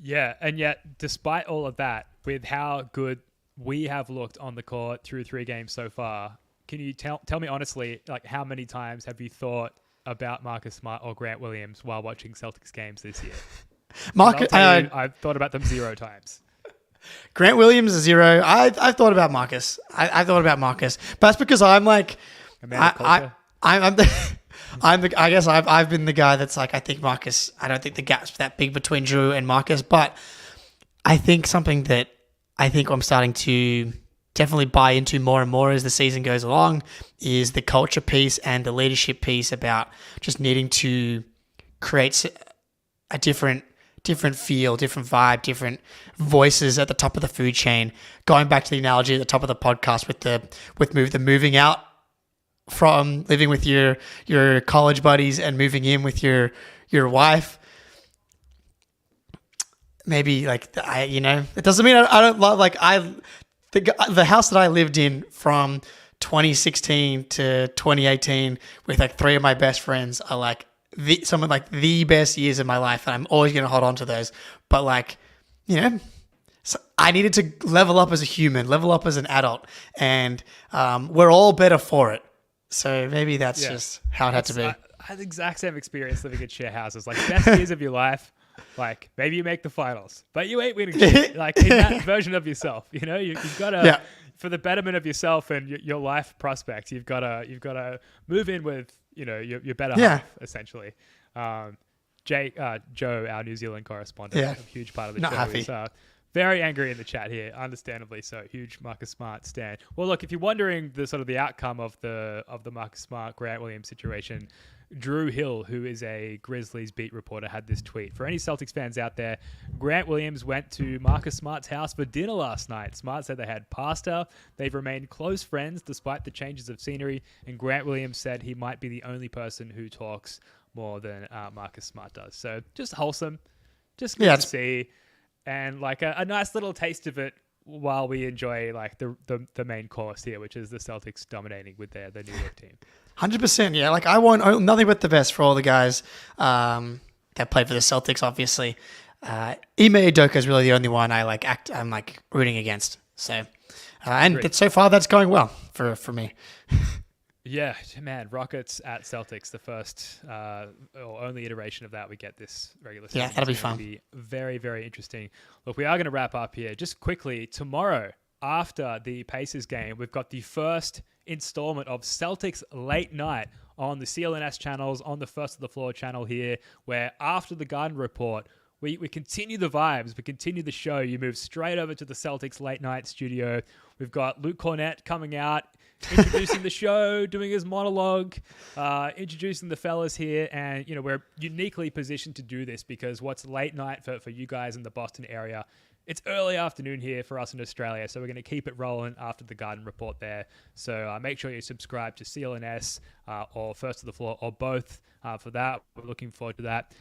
Yeah, and yet despite all of that, with how good we have looked on the court through 3 games so far, can you tell me honestly, like how many times have you thought about Marcus Smart or Grant Williams while watching Celtics games this year? I've thought about them 0 times. Grant Williams is 0. I've thought about Marcus. I've thought about Marcus, but that's because I'm like, I guess I've been the guy that's like, I think Marcus. I don't think the gap's that big between Drew and Marcus, but I think something that I think I'm starting to definitely buy into more and more as the season goes along is the culture piece and the leadership piece about just needing to create a different feel, different vibe, different voices at the top of the food chain. Going back to the analogy at the top of the podcast with the moving out from living with your college buddies and moving in with your wife. Maybe like it doesn't mean I don't love the house that I lived in from 2016 to 2018 with like 3 of my best friends are like some of like the best years of my life, and I'm always going to hold on to those. But like, so I needed to level up as a human, level up as an adult, and we're all better for it. So maybe that's just how it had to be. I had the exact same experience living in share houses. Like best years of your life, like maybe you make the finals, but you ain't winning shit. Like in that version of yourself, you've got to, for the betterment of yourself and your life prospects, you've got to move in with, your better half, essentially. Joe, our New Zealand correspondent, a huge part of the Not show, happy. is very angry in the chat here, understandably so. Huge Marcus Smart stan. Well, look, if you're wondering the outcome of the Marcus Smart Grant Williams situation, Drew Hill, who is a Grizzlies beat reporter, had this tweet. For any Celtics fans out there, Grant Williams went to Marcus Smart's house for dinner last night. Smart said they had pasta. They've remained close friends despite the changes of scenery. And Grant Williams said he might be the only person who talks more than Marcus Smart does. So just wholesome. Just good to see. And like a nice little taste of it while we enjoy like the main course here, which is the Celtics dominating with their New York team. 100%, yeah. Like I want nothing but the best for all the guys that play for the Celtics. Obviously, Ime Udoka is really the only one I'm like rooting against. So, and so far that's going well for me. Yeah, man. Rockets at Celtics, the first or only iteration of that we get this regular season. Yeah, that'll be fun. It'll be very, very interesting. Look, we are going to wrap up here just quickly. Tomorrow, after the Pacers game, we've got the first installment of Celtics Late Night on the CLNS channels, on the First of the Floor channel here, where after the Garden Report, we continue the vibes, we continue the show. You move straight over to the Celtics Late Night studio. We've got Luke Cornett coming out, introducing the show, doing his monologue, introducing the fellas here. And, we're uniquely positioned to do this because what's late night for you guys in the Boston area, it's early afternoon here for us in Australia, so we're going to keep it rolling after the Garden Report there. So make sure you subscribe to CLNS or First of the Floor or both for that. We're looking forward to that.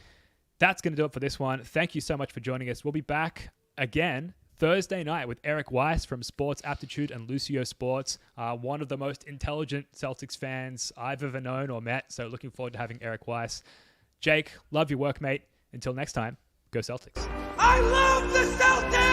That's going to do it for this one. Thank you so much for joining us. We'll be back again Thursday night with Eric Weiss from Sports Aptitude and Lucio Sports, one of the most intelligent Celtics fans I've ever known or met. So looking forward to having Eric Weiss. Jake, love your work, mate. Until next time, go Celtics. I love the Celtics!